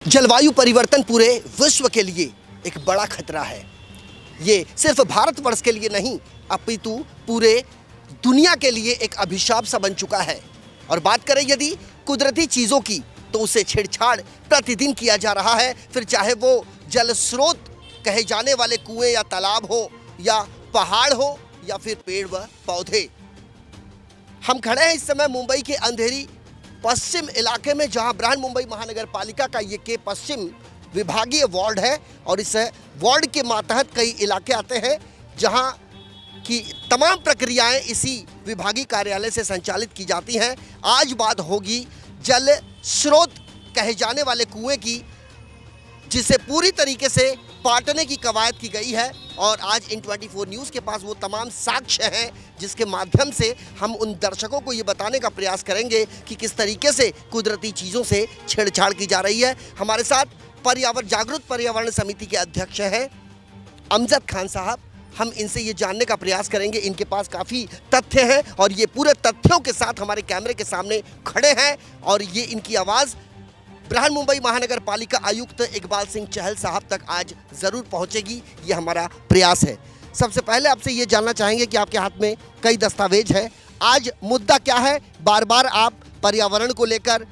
जलवायु परिवर्तन पूरे विश्व के लिए एक बड़ा खतरा है। ये सिर्फ भारतवर्ष के लिए नहीं अपितु पूरे दुनिया के लिए एक अभिशाप सा बन चुका है। और बात करें यदि कुदरती चीज़ों की, तो उससे छेड़छाड़ प्रतिदिन किया जा रहा है। फिर चाहे वो जल स्रोत कहे जाने वाले कुएं या तालाब हो, या पहाड़ हो, या फिर पेड़ व पौधे। हम खड़े हैं इस समय मुंबई के अंधेरी पश्चिम इलाके में, जहां बृहन मुंबई महानगर पालिका का ये के पश्चिम विभागीय वार्ड है। और इस वार्ड के मातहत कई इलाके आते हैं जहां की तमाम प्रक्रियाएं इसी विभागीय कार्यालय से संचालित की जाती हैं। आज बात होगी जल स्रोत कहे जाने वाले कुएं की, जिसे पूरी तरीके से पाटने की कवायद की गई है। और आज इन 24 न्यूज़ के पास वो तमाम साक्ष्य हैं जिसके माध्यम से हम उन दर्शकों को ये बताने का प्रयास करेंगे कि किस तरीके से कुदरती चीज़ों से छेड़छाड़ की जा रही है। हमारे साथ जागरूक पर्यावरण समिति के अध्यक्ष हैं अमजद खान साहब। हम इनसे ये जानने का प्रयास करेंगे, इनके पास काफ़ी तथ्य हैं और ये पूरे तथ्यों के साथ हमारे कैमरे के सामने खड़े हैं। और ये इनकी आवाज़ बृहन मुंबई महानगर पालिका आयुक्त इकबाल सिंह चहल साहब तक आज ज़रूर पहुंचेगी, ये हमारा प्रयास है। सबसे पहले आपसे ये जानना चाहेंगे कि आपके हाथ में कई दस्तावेज हैं, आज मुद्दा क्या है? बार बार आप पर्यावरण को लेकर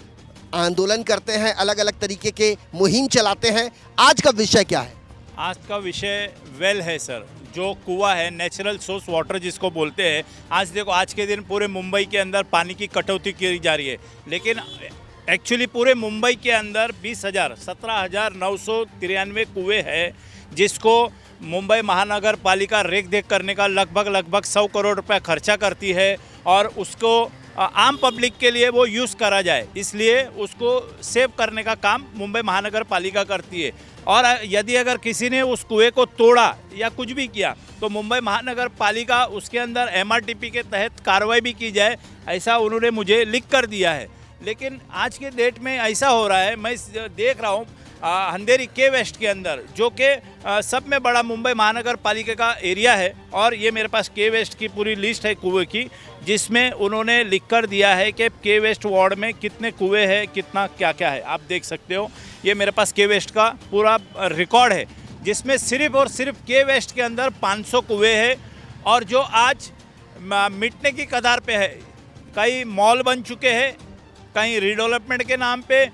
आंदोलन करते हैं, अलग अलग तरीके के मुहिम चलाते हैं, आज का विषय क्या है? आज का विषय वेल है सर, जो कुआं है, नेचुरल सोर्स वाटर जिसको बोलते हैं। आज देखो, आज के दिन पूरे मुंबई के अंदर पानी की कटौती की जा रही है, लेकिन एक्चुअली पूरे मुंबई के अंदर 17,993 कुएं हैं, जिसको मुंबई महानगर पालिका रेख देख करने का लगभग 100 करोड़ रुपया खर्चा करती है। और उसको आम पब्लिक के लिए वो यूज़ करा जाए, इसलिए उसको सेव करने का काम मुंबई महानगर पालिका करती है। और यदि अगर किसी ने उस कुएं को तोड़ा या कुछ भी किया, तो मुंबई महानगर पालिका उसके अंदर MRTP के तहत कार्रवाई भी की जाए, ऐसा उन्होंने मुझे लिख कर दिया है। लेकिन आज के डेट में ऐसा हो रहा है, मैं देख रहा हूँ अंधेरी के वेस्ट के अंदर, जो कि सब में बड़ा मुंबई महानगर पालिका का एरिया है। और ये मेरे पास के वेस्ट की पूरी लिस्ट है कुएं की, जिसमें उन्होंने लिख कर दिया है कि के वेस्ट वार्ड में कितने कुएं हैं, कितना क्या क्या है। आप देख सकते हो, ये मेरे पास के वेस्ट का पूरा रिकॉर्ड है, जिसमें सिर्फ और सिर्फ के वेस्ट के अंदर 500 कुएँ हैं, और जो आज मिटने की कगार पे है। कई मॉल बन चुके हैं, कहीं रीडेवलपमेंट के नाम पे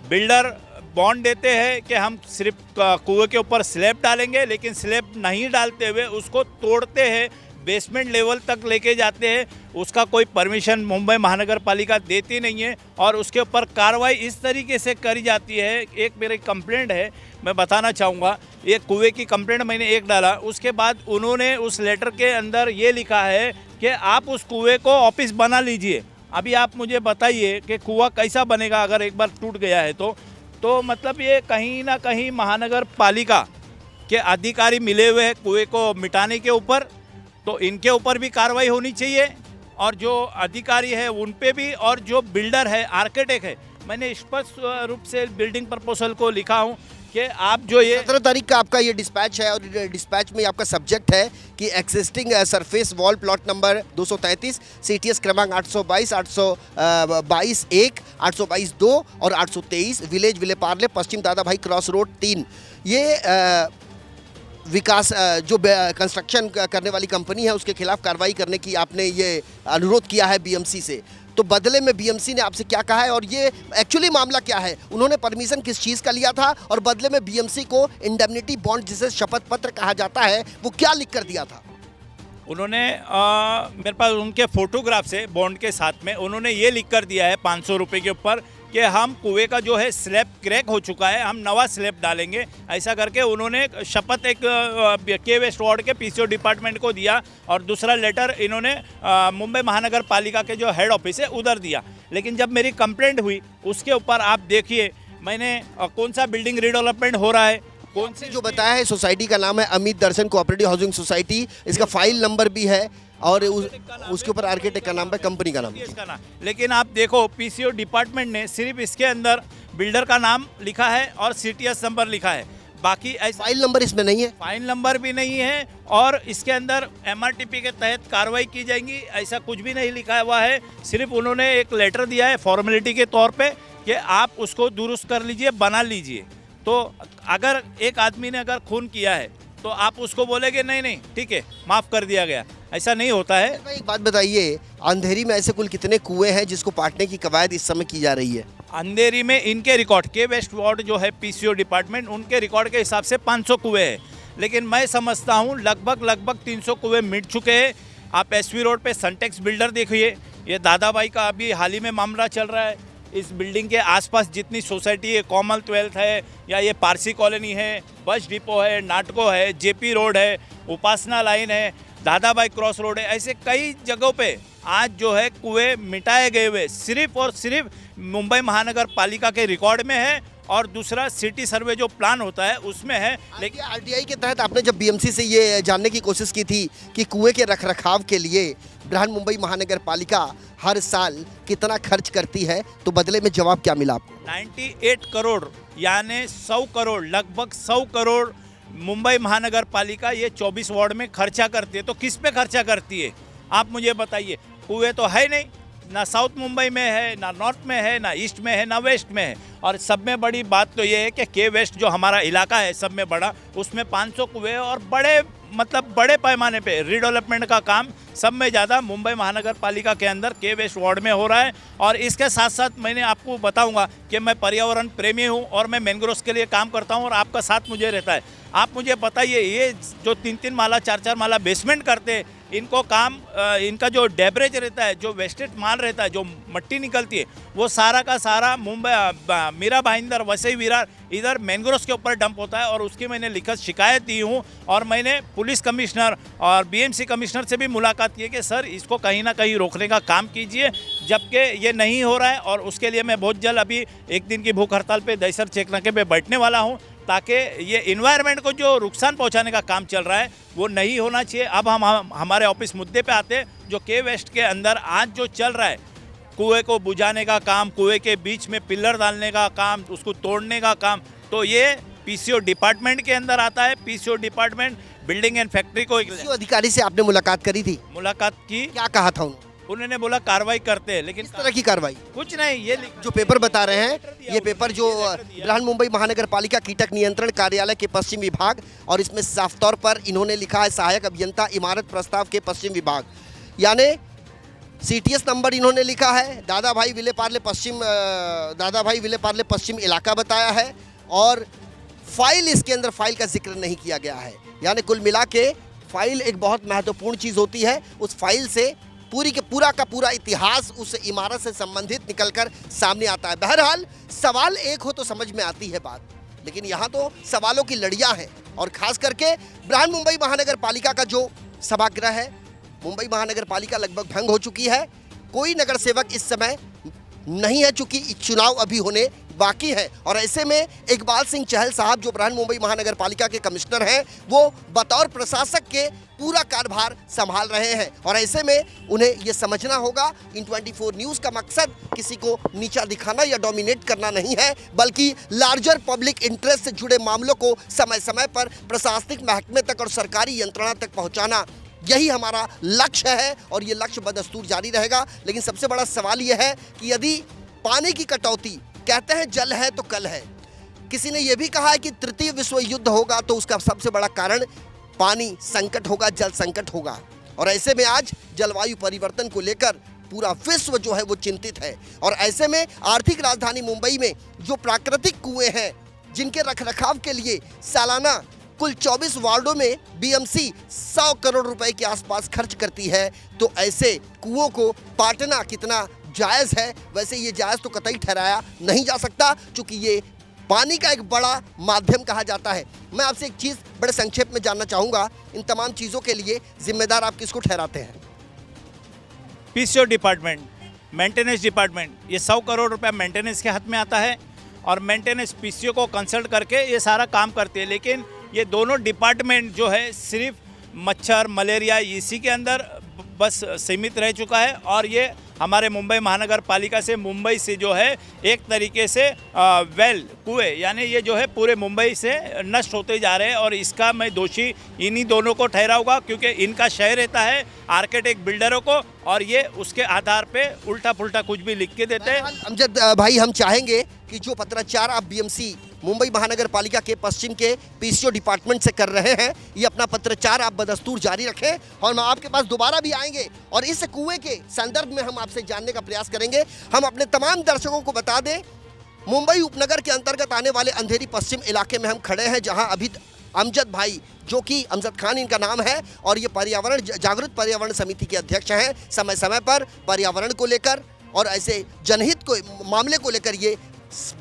बिल्डर बॉन्ड देते हैं कि हम सिर्फ कुएं के ऊपर स्लैब डालेंगे, लेकिन स्लैब नहीं डालते हुए उसको तोड़ते हैं, बेसमेंट लेवल तक लेके जाते हैं। उसका कोई परमिशन मुंबई महानगर पालिका देती नहीं है, और उसके ऊपर कार्रवाई इस तरीके से करी जाती है। एक मेरी कंप्लेंट है, मैं बताना चाहूँगा। एक कुएं की कंप्लेंट मैंने एक डाला, उसके बाद उन्होंने उस लेटर के अंदर ये लिखा है कि आप उस कुएं को ऑफिस बना लीजिए। अभी आप मुझे बताइए कि कुआं कैसा बनेगा अगर एक बार टूट गया है तो मतलब ये कहीं ना कहीं महानगर पालिका के अधिकारी मिले हुए हैं कुएं को मिटाने के ऊपर, तो इनके ऊपर भी कार्रवाई होनी चाहिए। और जो अधिकारी है उन पे भी, और जो बिल्डर है, आर्किटेक्ट है, मैंने स्पष्ट रूप से बिल्डिंग प्रपोजल को लिखा हूँ कि आप जो ये 17 तारीख का आपका ये डिस्पैच है, और डिस्पैच में आपका सब्जेक्ट है कि existing surface wall plot number 233 CTS क्रमांक 822, 822-1, 822-2 और 823 विलेज विलेपार्ले पश्चिम दादा भाई क्रॉस रोड 3। ये विकास जो कंस्ट्रक्शन करने वाली कंपनी है, उसके खिलाफ कार्रवाई करने की आपने ये अनुरोध किया है BMC से। तो बदले में BMC ने आपसे क्या कहा है, और ये एक्चुअली मामला क्या है? उन्होंने परमिशन किस चीज़ का लिया था, और बदले में BMC को इंडेमनिटी बॉन्ड, जिसे शपथ पत्र कहा जाता है, वो क्या लिख कर दिया था? उन्होंने मेरे पास उनके फोटोग्राफ्स है बॉन्ड के साथ में। उन्होंने ये लिख कर दिया है 500 रुपये के ऊपर कि हम कुएं का जो है स्लैब क्रैक हो चुका है, हम नवा स्लैब डालेंगे। ऐसा करके उन्होंने शपथ एक के वेस्ट वार्ड के PCO डिपार्टमेंट को दिया, और दूसरा लेटर इन्होंने मुंबई महानगर पालिका के जो हेड ऑफिस है उधर दिया। लेकिन जब मेरी कंप्लेंट हुई, उसके ऊपर आप देखिए मैंने कौन सा बिल्डिंग रीडेवलपमेंट हो रहा है, कौन से जो बताया है सोसाइटी का नाम है अमित दर्शन कोऑपरेटिव हाउसिंग सोसाइटी, इसका फाइल नंबर भी है, और उसके ऊपर आर्किटेक्ट का नाम है, कंपनी का नाम है। लेकिन आप देखो, PCO डिपार्टमेंट ने सिर्फ इसके अंदर बिल्डर का नाम लिखा है और CTS नंबर लिखा है, बाकी फाइल नंबर इसमें नहीं है। फाइल नंबर भी नहीं है, और इसके अंदर MRTP के तहत कार्रवाई की जाएगी, ऐसा कुछ भी नहीं लिखा हुआ है। सिर्फ उन्होंने एक लेटर दिया है फॉर्मेलिटी के तौर पे कि आप उसको दुरुस्त कर लीजिए, बना लीजिए। तो अगर एक आदमी ने अगर खून किया है तो आप उसको बोलेंगे नहीं नहीं ठीक है माफ़ कर दिया गया, ऐसा नहीं होता है। भाई एक बात बताइए, अंधेरी में ऐसे कुल कितने कुएं हैं जिसको पाटने की कवायद इस समय की जा रही है? अंधेरी में इनके रिकॉर्ड के वेस्ट वार्ड जो है पीसीओ डिपार्टमेंट, उनके रिकॉर्ड के हिसाब से 500 कुएं हैं, लेकिन मैं समझता हूँ लगभग 300 कुएं मिट चुके हैं। आप एसवी रोड पे सनटेक्स बिल्डर देखिए, ये दादाभाई का अभी हाल ही में मामला चल रहा है। इस बिल्डिंग के आसपास जितनी सोसाइटी है, कॉमनवेल्थ है या ये पारसी कॉलोनी है, बस डिपो है, नाटको है, जेपी रोड है, उपासना लाइन है, दादाभाई क्रॉस रोड है, ऐसे कई जगहों पे आज जो है कुएं मिटाए गए हुए सिर्फ और सिर्फ मुंबई महानगर पालिका के रिकॉर्ड में है, और दूसरा सिटी सर्वे जो प्लान होता है उसमें है। लेकिन आरटीआई के तहत आपने जब बीएमसी से ये जानने की कोशिश की थी कि कुएं के रखरखाव के लिए बृहन मुंबई पालिका हर साल कितना खर्च करती है, तो बदले में जवाब क्या मिला आपको? 98 करोड़ यानी 100 करोड़, लगभग 100 करोड़ मुंबई महानगर पालिका ये 24 वार्ड में खर्चा करती है। तो किस पे खर्चा करती है आप मुझे बताइए? कुएं तो है नहीं, ना साउथ मुंबई में है, ना नॉर्थ में है, ना ईस्ट में है, ना वेस्ट में है। और सब में बड़ी बात तो ये है कि के वेस्ट जो हमारा इलाका है सब में बड़ा, उसमें 500 कुएं और बड़े पैमाने पे रीडेवलपमेंट का काम सब में ज़्यादा मुंबई महानगर पालिका के अंदर के वेस्ट वार्ड में हो रहा है। और इसके साथ साथ मैंने आपको बताऊंगा कि मैं पर्यावरण प्रेमी हूं और मैं मैंग्रोव्स के लिए काम करता हूं और आपका साथ मुझे रहता है। आप मुझे बताइए, ये जो 3-3 माला 4-4 माला बेसमेंट करते हैं, इनको काम इनका जो डेब्रेज रहता है, जो वेस्टेज माल रहता है, जो मट्टी निकलती है, वो सारा का सारा मुंबई मीरा भाईंदर वसई विरार इधर मैंग्रोव्स के ऊपर डंप होता है। और उसकी मैंने लिखित शिकायत दी हूँ और मैंने पुलिस कमिश्नर और बीएमसी कमिश्नर से भी मुलाकात की है कि सर इसको कहीं ना कहीं रोकने का काम कीजिए, जबकि ये नहीं हो रहा है। और उसके लिए मैं बहुत जल्द अभी 1 दिन की भूख हड़ताल पे दहसर चेकनाके पे बैठने वाला हूँ, ताकि ये इन्वायरमेंट को जो नुकसान पहुंचाने का काम चल रहा है वो नहीं होना चाहिए। अब हम हमारे ऑफिस मुद्दे पे आते हैं, जो के वेस्ट के अंदर आज जो चल रहा है, कुएं को बुझाने का काम, कुएं के बीच में पिलर डालने का काम, उसको तोड़ने का काम, तो ये पीसीओ डिपार्टमेंट के अंदर आता है। PCO department building and factory को पीसीओ अधिकारी से आपने मुलाकात करी थी? मुलाकात की। क्या कहा था उन्होंने बोला कार्रवाई करते हैं, लेकिन किस तरह की कार्रवाई? कुछ नहीं। ये जो पेपर बता रहे हैं, ये पेपर जो बृहन मुंबई महानगर पालिका कीटक नियंत्रण कार्यालय के पश्चिम विभाग, और इसमें साफ तौर पर इन्होंने लिखा है सहायक अभियंता इमारत प्रस्ताव के पश्चिम विभाग, यानी सीटीएस नंबर इन्होंने लिखा है, दादाभाई विले पार्ले पश्चिम इलाका बताया है, और फाइल इसके अंदर फाइल का जिक्र नहीं किया गया है। यानी कुल मिला के फाइल एक बहुत महत्वपूर्ण चीज़ होती है। उस फाइल से पूरा का पूरा इतिहास उस इमारत से संबंधित निकलकर सामने आता है। बहरहाल सवाल एक हो तो समझ में आती है बात, लेकिन यहाँ तो सवालों की लड़ियाँ हैं। और खास करके बृहन मुंबई महानगर पालिका का जो सभागृह है, मुंबई महानगर पालिका लगभग भंग हो चुकी है। कोई नगर सेवक इस समय नहीं है, चूंकि चुनाव अभी होने बाकी है। और ऐसे में इकबाल सिंह चहल साहब जो बृहन मुंबई महानगर पालिका के कमिश्नर हैं, वो बतौर प्रशासक के पूरा कार्यभार संभाल रहे हैं। और ऐसे में उन्हें ये समझना होगा, इन 24 न्यूज़ का मकसद किसी को नीचा दिखाना या डोमिनेट करना नहीं है, बल्कि लार्जर पब्लिक इंटरेस्ट से जुड़े मामलों को समय समय पर प्रशासनिक महकमे तक और सरकारी यंत्रणा तक पहुँचाना, यही हमारा लक्ष्य है। और ये लक्ष्य बदस्तूर जारी रहेगा। लेकिन सबसे बड़ा सवाल यह है कि यदि पानी की कटौती, कहते हैं जल है तो कल है, किसी ने यह भी कहा है कि तृतीय विश्व युद्ध होगा तो उसका सबसे बड़ा कारण पानी संकट होगा, जल संकट होगा। और ऐसे में आज जलवायु परिवर्तन को लेकर पूरा विश्व जो है वो चिंतित है। और ऐसे में आर्थिक राजधानी मुंबई में जो प्राकृतिक कुएं हैं, जिनके रखरखाव के लिए सालाना कुल 24 वार्डों में बीएमसी 100 करोड़ रुपए के आसपास खर्च करती है, तो ऐसे कुओं को पाटना कितना जायज़ है? वैसे ये जायज़ तो कतई ठहराया नहीं जा सकता, क्योंकि ये पानी का एक बड़ा माध्यम कहा जाता है। मैं आपसे एक चीज़ बड़े संक्षेप में जानना चाहूँगा, इन तमाम चीज़ों के लिए जिम्मेदार आप किसको ठहराते हैं? पीसीओ डिपार्टमेंट, मेंटेनेंस डिपार्टमेंट, ये 100 करोड़ रुपया मेंटेनेंस के हाथ में आता है और मेंटेनेंस पीसीओ को कंसल्ट करके ये सारा काम करती है। लेकिन ये दोनों डिपार्टमेंट जो है सिर्फ मच्छर, मलेरिया, इसी के अंदर बस सीमित रह चुका है। और ये हमारे मुंबई महानगर पालिका से मुंबई से जो है एक तरीके से वेल कुएं यानी ये जो है पूरे मुंबई से नष्ट होते जा रहे हैं और इसका मैं दोषी इन्हीं दोनों को ठहराऊंगा क्योंकि इनका शय रहता है आर्किटेक्ट बिल्डरों को और ये उसके आधार पे उल्टा पुल्टा कुछ भी लिख के देते हैं। अमजद भाई, हम चाहेंगे कि जो पत्राचार आप बीएमसी मुंबई महानगर पालिका के पश्चिम के पीसीओ डिपार्टमेंट से कर रहे हैं, ये अपना पत्राचार आप बदस्तूर जारी रखें और हम आपके पास दोबारा भी आएंगे और इस कुएं के संदर्भ में हम आपसे जानने का प्रयास करेंगे। हम अपने तमाम दर्शकों को बता दें, मुंबई उपनगर के अंतर्गत आने वाले अंधेरी पश्चिम इलाके में हम खड़े हैं, जहां अभी अमजद भाई, जो कि अमजद खान इनका नाम है और ये पर्यावरण जागृत पर्यावरण समिति के अध्यक्ष हैं, समय समय पर पर्यावरण को लेकर और ऐसे जनहित को मामले को लेकर ये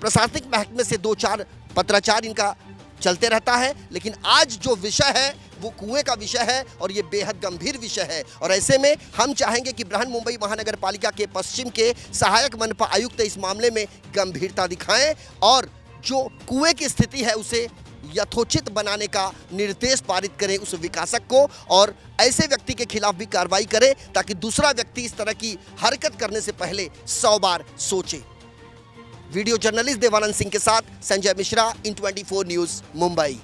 प्रशासनिक महकमे से 2-4 पत्राचार इनका चलते रहता है। लेकिन आज जो विषय है वो कुएं का विषय है और ये बेहद गंभीर विषय है और ऐसे में हम चाहेंगे कि बृहन मुंबई महानगर पालिका के पश्चिम के सहायक मनपा आयुक्त इस मामले में गंभीरता दिखाएं और जो कुएं की स्थिति है उसे यथोचित बनाने का निर्देश पारित करें उस विकासक को और ऐसे व्यक्ति के खिलाफ भी कार्रवाई करें ताकि दूसरा व्यक्ति इस तरह की हरकत करने से पहले 100 बार सोचे। वीडियो जर्नलिस्ट देवानंद सिंह के साथ संजय मिश्रा, इन 24 न्यूज़, मुंबई।